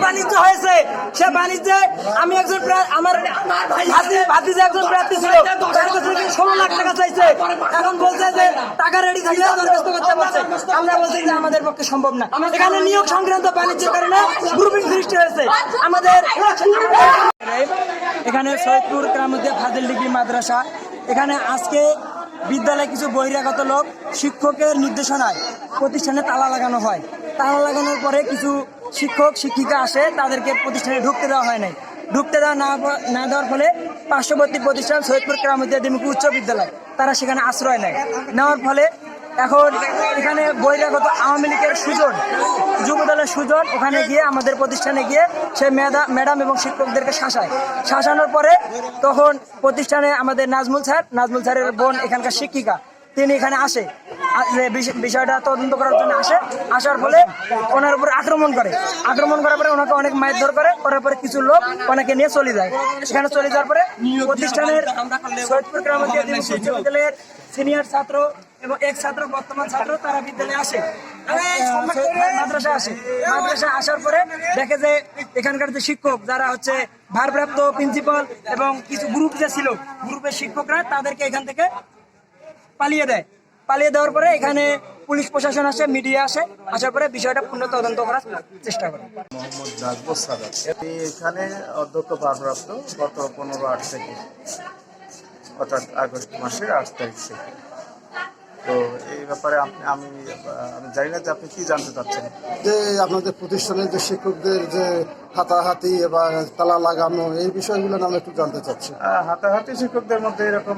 বাণিজ্য হয়েছে, সে বাণিজ্যে আমি একজন আমার ভাতিজা একজন প্রার্থী ছিল, তার কাছ থেকে 16 লাখ টাকা চাইছে। এখন বলছে যে টাকা রেডি থাকলে দরখাস্ত করতে পারছে। আমরা বলছি যে আমাদের পক্ষে সম্ভব না। এখানে নিয়োগ সংক্রান্ত বাণিজ্যের কারণে গ্রুপিং সৃষ্টি হয়েছে। আমাদের এখানে সৈয়দপুর কেরামতিয়া ফাজিল ডিগ্রি মাদ্রাসা, এখানে আজকে বিদ্যালয়ে কিছু বহিরাগত লোক শিক্ষকের নির্দেশনায় প্রতিষ্ঠানে তালা লাগানো হয়। তালা লাগানোর পরে কিছু শিক্ষক শিক্ষিকা আসে, তাদেরকে প্রতিষ্ঠানে ঢুকতে দেওয়া হয় নাই। ঢুকতে দেওয়া না দেওয়ার ফলে পার্শ্ববর্তী প্রতিষ্ঠান সৈয়দপুর কেরামতিয়া দ্বিমুখী উচ্চ বিদ্যালয়, তারা সেখানে আশ্রয় নেয়। নেওয়ার ফলে এখন এখানে বহিরাগত আওয়ামী লীগের সুজন, যুবদলের সুজন ওখানে গিয়ে আমাদের প্রতিষ্ঠানে গিয়ে সে ম্যাডাম এবং শিক্ষকদেরকে শাসানোর পরে তখন প্রতিষ্ঠানে আমাদের নাজমুল স্যারের বোন এখানকার শিক্ষিকা, তিনি এখানে আসে, বিষয়টা তদন্ত করার জন্য আসার ফলে ওনার উপর আক্রমণ করার পরে ওনাকে অনেক মারধর করার পরে কিছু লোক ওনাকে নিয়ে চলে যায়। সেখানে চলে যাওয়ার পরে প্রতিষ্ঠানের সৈয়দপুর কেরামতিয়া বিশ্ববিদ্যালয়ের সিনিয়র ছাত্র এবং এক ছাত্র বর্তমান ছাত্র তারা বিদ্যালয়ে আসে, মাদ্রাসা আসার পরে দেখে যে এখানকার যে শিক্ষক যারা হচ্ছে ভারপ্রাপ্ত প্রিন্সিপাল এবং কিছু গ্রুপ যে ছিল, গ্রুপের শিক্ষকরা তাদেরকে এখান থেকে পালিয়ে দেওয়ার পরে এখানে পুলিশ প্রশাসন আসে, মিডিয়া আসে, আসার পরে বিষয়টা পূর্ণ তদন্ত করার চেষ্টা করে। মোহাম্মদ নাজমুল সাদাত, এখানে অধ্যক্ষ ভারপ্রাপ্ত গত 15/8 থেকে, অর্থাৎ আগস্ট মাসের 8 তারিখ থেকে। তো এই ব্যাপারে আমি জানি না যে আপনি কি জানতে চাচ্ছেন। যে আপনাদের প্রতিষ্ঠানের যে শিক্ষকদের যে হাতাহাতি এবং তালা লাগানো, এই বিষয়গুলো আমি একটু জানতে চাচ্ছি। হাতাহাতি শিক্ষকদের মধ্যে এরকম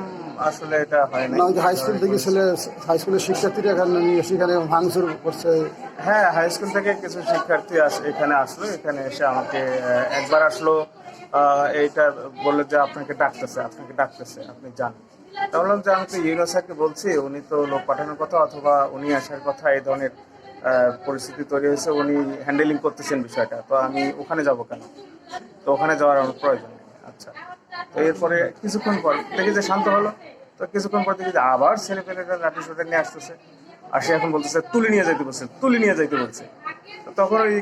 আসলে এটা হয় না। হাই স্কুল থেকে হাই স্কুলের শিক্ষার্থীরা সেখানে ভাঙচুর করছে। হ্যাঁ, হাই স্কুল থেকে কিছু শিক্ষার্থী এখানে আসলো, এখানে এসে আমাকে একবার আসলো, এইটা বললো যে আপনাকে ডাকতেছে, আপনি যান। তা বললাম যে আমি তো ইউনুস স্যারকে বলছি, উনি তো লোক পাঠানোর কথা অথবা উনি আসার কথা, এই ধরনের পরিস্থিতি তৈরি হয়েছে, উনি হ্যান্ডেলিং করতেছেন বিষয়টা, তো আমি ওখানে যাব কেন? তো ওখানে যাওয়ার আমার প্রয়োজন নেই। আচ্ছা, তো এরপরে কিছুক্ষণ পর দেখি যে শান্ত হলো। তো কিছুক্ষণ পর দেখি যে আবার ছেলেপেলেরা লাঠি সোটা নিয়ে আসতেছে, আর সে এখন বলতেছে তুলে নিয়ে যাইতে বলছে। তো তখন ওই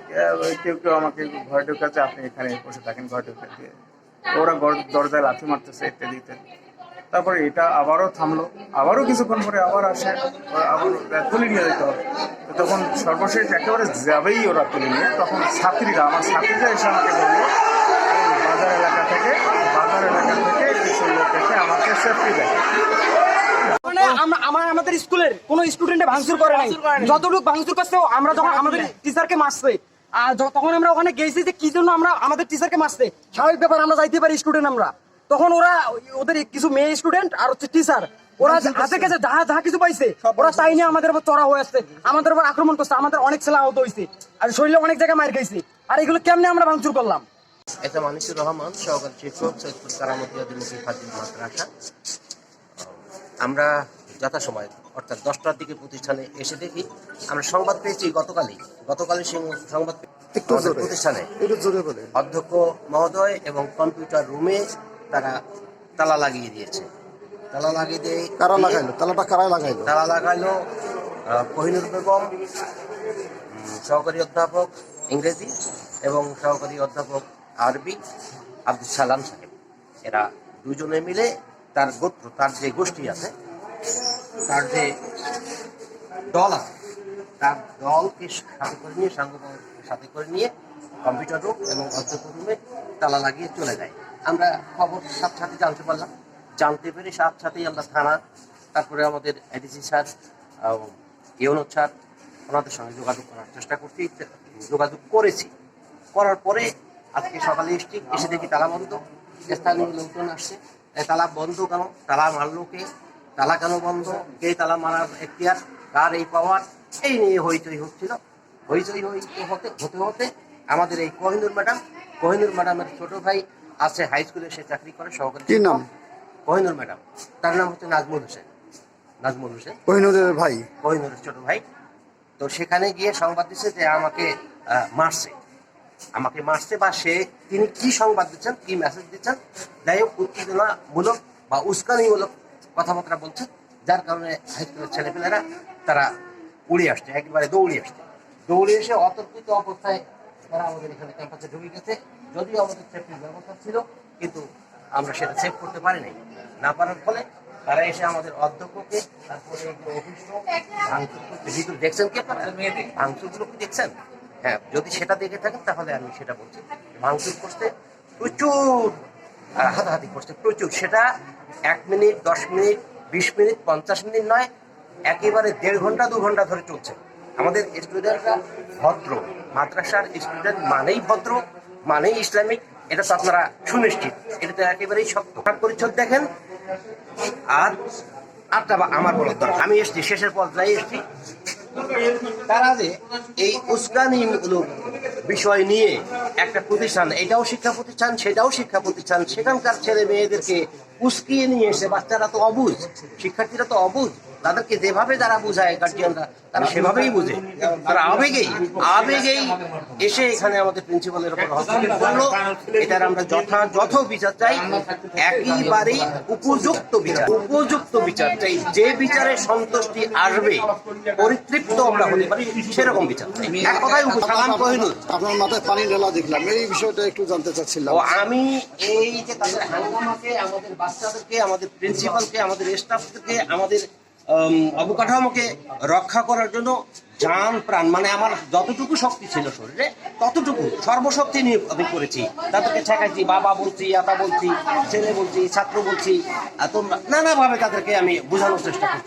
কেউ আমাকে ঘরে ঢোকাচ্ছে, আপনি এখানে বসে থাকেন, ঘরে ঢোকা দিয়ে ওরা দরজায় লাথি মারতেছে ইত্যাদি। তারপরে এটা আবারও থামলো, আবারও কিছুক্ষণ পরে আবার আসে, আবার তুলে নিয়ে যেতে হবে। তখন সর্বশেষ একেবারে যাবেই ওরা তুলে নিয়ে, তখন আমার ছাত্রীরা এসে আমাকে বললো বাজার এলাকা থেকে কিছু লোক এসে আমাকে সেফটি দেয়। আমাদের স্কুলের কোন স্টুডেন্টে ভাঙচুর করে নাই, যতটুকু ভাঙচুর করছে আমরা যখন আমাদের টিচারকে মারছে, আর তখন আমরা ওখানে গেছি যে কি জন্য আমরা আমাদের টিচারকে মারছে, স্বাভাবিক ব্যাপার, আমরা যাইতে পারি স্টুডেন্ট আমরা। তখন ওদের কিছু মেয়ে স্টুডেন্ট আর হচ্ছে টিচার, ওরা হাতে কাছে যাহা কিছু পাইছে ওরা তাই নিয়ে আমাদের উপর চড়া হয়ে আসছে, আমাদের উপর আক্রমণ করছে, আমাদের অনেক ছেলে আহত হয়েছে, আর শরীরে অনেক জায়গায় মার খাইছে। আর এগুলো কেমনে আমরা ভাঙচুর করলাম? এটা মানিসুর রহমান, সহকারী শিক্ষক, সৈয়দপুর কেরামতিয়া দ্বিমুখী ফাজিল মাদ্রাসা। আমরা যথাসময় অর্থাৎ 10টার দিকে প্রতিষ্ঠানে এসে দেখি, আমরা সংবাদ পেয়েছি গতকালই সংবাদ প্রতিষ্ঠানে অধ্যক্ষ মহোদয় এবং কম্পিউটার রুমে তারা তালা লাগিয়ে দিয়েছে। তালা লাগাইলো কোহিনুর বেগম, সহকারী অধ্যাপক ইংরেজি এবং সহকারী অধ্যাপক আরবি আব্দুল সালাম সাহেব, এরা দুজনে মিলে তার যে গোষ্ঠী আছে, তার যে দল আছে, তার দলকে সাথে করে নিয়ে কম্পিউটার রুম এবং অধ্যক্ষ রুমে তালা লাগিয়ে চলে যায়। আমরা খবর সাথে জানতে পেরে সাথেই আমরা থানা, তারপরে আমাদের এডিসি স্যার, ইউনুস স্যার, ওনাদের সঙ্গে যোগাযোগ করার পরে আজকে সকালে এসে দেখি তালা বন্ধ। স্থানীয় লোকজন আসছে, তালা বন্ধ কেন, তালা মারলো কে, তালা কেন বন্ধ, কে তালা মারার এখতিয়ার, কার এই পাওয়ার, এই নিয়ে হইচই হচ্ছিল। হইচই হতে আমাদের এই কোহিনুর ম্যাডামের ছোট ভাই আছে, হাই স্কুলে সে চাকরি করে, সহকারী। কি নাম? কোহিনুর ম্যাডাম, তার নাম হচ্ছে নাজমুল হোসেন, কোহিনুরের ছোট ভাই। তো সেখানে গিয়ে সংবাদ দিচ্ছে যে আমাকে মারছে। আমাকে মারছে বা তিনি কি সংবাদ দিচ্ছেন, কি মেসেজ দিচ্ছেন, যাই হোক উত্তেজনামূলক বা উস্কানিমূলক কথাবার্তা বলছেন, যার কারণে হাই স্কুলের ছেলেপেলেরা তারা উড়ে আসছে, একেবারে দৌড়ে এসে অতর্কিত অবস্থায় তারা আমাদের এখানে ক্যাম্পাসে ঢুকে গেছে। যদিও আমাদের সেফটির ব্যবস্থা ছিল, কিন্তু আমরা সেটা সেভ করতে পারি নাই। না পারার ফলে তারা এসে আমাদের অধ্যক্ষকে, তারপরে অফিস ভাঙচুর করতে, ভিতরে দেখছেন কি আপনারা ভাঙচুরগুলো কি দেখছেন? হ্যাঁ, যদি সেটা দেখে থাকেন তাহলে আমি সেটা বলছি। ভাঙচুর করতে প্রচুর, হাতাহাতি করছে প্রচুর। সেটা 1 মিনিট, 10 মিনিট, 20 মিনিট, 50 মিনিট নয়, একেবারে 1.5 ঘন্টা 2 ঘন্টা ধরে চলছে। আমাদের স্টুডেন্টরা ভদ্র, মাদ্রাসার স্টুডেন্ট মানেই ভদ্র, মানেই ইসলামিক, এটা তো আপনারা সুনিশ্চিত, এটা তো একেবারেই সত্য। পরিচ্ছদ দেখেন। আর আমার বলার দরকার, আমি এসছি শেষের পর্যায়ে এসছি। তারা যে এই উস্কানিমূলক বিষয় নিয়ে একটা প্রতিষ্ঠান, এটাও শিক্ষা প্রতিষ্ঠান, সেটাও শিক্ষা প্রতিষ্ঠান, সেখানকার ছেলে মেয়েদেরকে উস্কিয়ে নিয়ে এসে, বাচ্চারা তো অবুঝ, শিক্ষার্থীরা তো অবুঝ, তাদেরকে যেভাবে যারা বোঝায় গার্জিয়ানরা, তারা সেভাবেই বুঝে। তারা আবেগেই এসে এখানে আমাদের প্রিন্সিপালের উপর হস্তক্ষেপ করলো। এটার আমরা যথাযথ বিচার চাই, একেবারেই উপযুক্ত বিচার চাই। যে বিচারে সন্তুষ্টি আসবে, পরিতৃপ্ত আমরা হতে পারি, সেরকম বিচার চাই। এক কথায় সালাম কহিনুর। আপনার মাথায় পানি ঢালা দেখলাম, এই বিষয়টা একটু জানতে চাচ্ছিলাম। আমি এই যে তাদের হাঙ্গামাকে, আমাদের বাচ্চাদেরকে, আমাদের প্রিন্সিপালকে, আমাদের স্টাফদেরকে, আমাদের অবকাঠামোকে রক্ষা করার জন্য জান প্রাণ, মানে আমার যতটুকু শক্তি ছিল শরীরে, ততটুকু সর্বশক্তি নিয়ে আমি করেছি। তাদেরকে ঠেকাইছি, বাবা বলছি, আতা বলছি, ছেলে বলছি, ছাত্র বলছি, তোমরা নানাভাবে তাদেরকে আমি বোঝানোর চেষ্টা করছি।